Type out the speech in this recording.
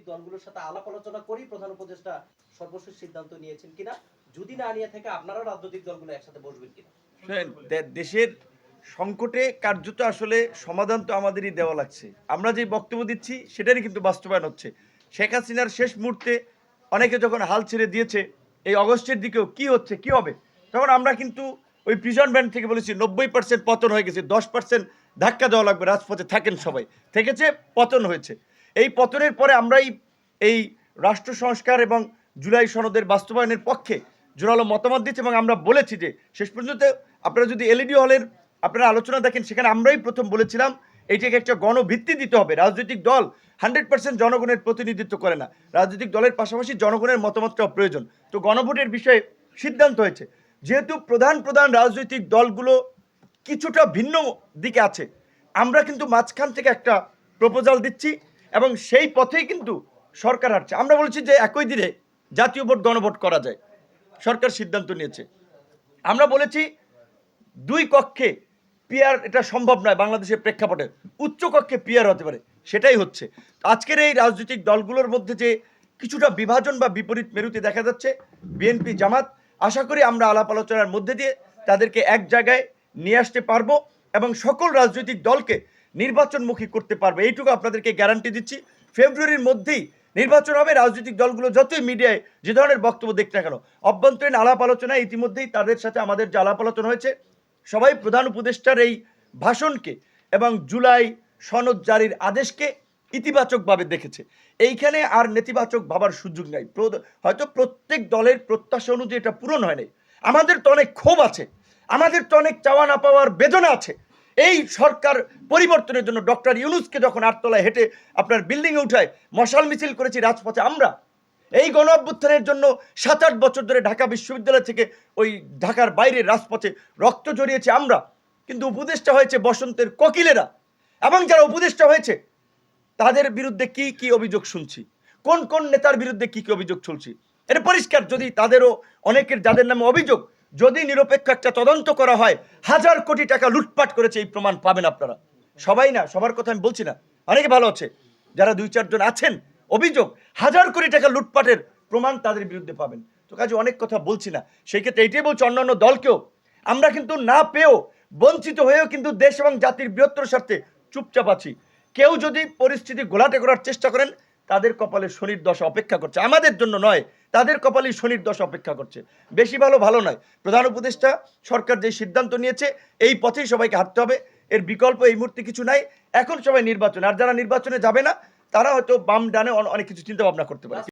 দলগুলোর সাথে আলাপ আলোচনা করি প্রধান উপদেষ্টা সর্বশেষ সিদ্ধান্ত নিয়েছেন কিনা, যদি না নিয়ে থাকে আপনারা রাজনৈতিক দলগুলো একসাথে বসবেন কিনা? দেশের সংকটে কার্যত আসলে সমাধান তো আমাদেরই দেওয়া লাগছে। আমরা যে বক্তব্য দিচ্ছি সেটারই কিন্তু বাস্তবায়ন হচ্ছে। শেখ হাসিনার শেষ মুহূর্তে অনেকে যখন হাল ছেড়ে দিয়েছে, এই অগস্টের দিকেও কি হচ্ছে কি হবে, তখন আমরা কিন্তু ওই প্রিজন ব্যান্ড থেকে বলেছি 90% পতন হয়ে গেছে, 10% ধাক্কা দেওয়া লাগবে, রাজপথে থাকেন সবাই, থেকেছে, পতন হয়েছে। এই পতনের পরে আমরাই এই রাষ্ট্র সংস্কার এবং জুলাই সনদের বাস্তবায়নের পক্ষে জোরালো মতামত দিচ্ছি এবং আমরা বলেছি যে শেষ পর্যন্ত আপনারা যদি এলইডি হলের আপনারা আলোচনা দেখেন, সেখানে আমরাই প্রথম বলেছিলাম এইটাকে একটা গণভিত্তি দিতে হবে। রাজনৈতিক দল 100% জনগণের প্রতিনিধিত্ব করে না, রাজনৈতিক দলের পাশাপাশি জনগণের মতামতটাও প্রয়োজন। তো গণভোটের বিষয়ে সিদ্ধান্ত হয়েছে, যেহেতু প্রধান রাজনৈতিক দলগুলো কিছুটা ভিন্ন দিকে আছে, আমরা কিন্তু মাঝখান থেকে একটা প্রপোজাল দিচ্ছি এবং সেই পথেই কিন্তু সরকার হাঁটছে। আমরা বলছি যে একই দিনে জাতীয় ভোট গণভোট করা যায়, সরকার সিদ্ধান্ত নিয়েছে। আমরা বলেছি দুই কক্ষে পিয়ার এটা সম্ভব নয় বাংলাদেশের প্রেক্ষাপটে, উচ্চ কক্ষে পিয়ার হতে পারে, সেটাই হচ্ছে। আজকের এই রাজনৈতিক দলগুলোর মধ্যে যে কিছুটা বিভাজন বা বিপরীত মেরুতে দেখা যাচ্ছে, বিএনপি জামাত, আশা করি আমরা আলাপ আলোচনার মধ্যে দিয়ে তাদেরকে এক জায়গায় নিয়ে আসতে পারবো এবং সকল রাজনৈতিক দলকে নির্বাচনমুখী করতে পারবো, এইটুকু আপনাদেরকে গ্যারান্টি দিচ্ছি। ফেব্রুয়ারির মধ্যেই নির্বাচন হবে। রাজনৈতিক দলগুলো যতই মিডিয়ায় যে ধরনের বক্তব্য দেখতে না কেন, অভ্যন্তরীণ আলাপ আলোচনায় ইতিমধ্যেই তাদের সাথে আমাদের যে আলাপ আলোচনা হয়েছে, সবাই প্রধান উপদেষ্টার এই ভাষণকে এবং জুলাই সনদ জারির আদেশকে ইতিবাচকভাবে দেখেছে। এইখানে আর নেতিবাচক ভাবার সুযোগ নাই। হয়তো প্রত্যেক দলের প্রত্যাশা অনুযায়ী এটা পূরণ হয় নাই, আমাদের তো অনেক ক্ষোভ আছে, আমাদের তো অনেক চাওয়া না পাওয়ার বেদনা আছে। এই সরকার পরিবর্তনের জন্য ডক্টর ইউনূসকে যখন আটতলায় হেঁটে আপনার বিল্ডিংয়ে উঠায় মশাল মিছিল করেছি রাজপথে, আমরা এই গণ অভ্যুত্থানের জন্য 7-8 বছর ধরে ঢাকা বিশ্ববিদ্যালয় থেকে ওই ঢাকার বাইরে রাজপথে রক্ত জড়িয়েছে আমরা, কিন্তু উপদেষ্টা হয়েছে বসন্তের কোকিলেরা। এবং যারা উপদেষ্টা হয়েছে তাদের বিরুদ্ধে কি কি অভিযোগ শুনছি, কোন কোন নেতার বিরুদ্ধে কি কি অভিযোগ চলছে, এটা পরিষ্কার। যদি তাদেরও অনেকের যাদের নামে অভিযোগ, যদি নিরপেক্ষ একটা তদন্ত করা হয়, 1000 কোটি টাকা লুটপাট করেছে, এই প্রমাণ পাবেন আপনারা। সবাই না, সবার কথা আমি বলছি না, অনেকে ভালো আছে, যারা 2-4 জন আছেন অভিযোগ 1000 কোটি টাকা লুটপাটের প্রমাণ তাদের বিরুদ্ধে পাবেন। তো কাজে অনেক কথা বলছি না, সেই ক্ষেত্রে এইটাই বলছি অন্যান্য দলকেও, আমরা কিন্তু না পেয়েও বঞ্চিত হয়েও কিন্তু দেশ এবং জাতির বৃহত্তর স্বার্থে চুপচাপ আছি। কেউ যদি পরিস্থিতি ঘোলাটে করার চেষ্টা করেন, তাদের কপালে শনির দশা অপেক্ষা করছে, আমাদের জন্য নয়, তাদের কপালে শনির দশা অপেক্ষা করছে। বেশি ভালো নয়। প্রধান উপদেষ্টা সরকার যে সিদ্ধান্ত নিয়েছে এই পথেই সবাইকে হাঁটতে হবে, এর বিকল্প এই মুহূর্তে কিছু নাই। এখন সবাই নির্বাচন, আর যারা নির্বাচনে যাবে না তারা হয়তো বাম ডানে অনেক কিছু চিন্তা ভাবনা করতে পারে।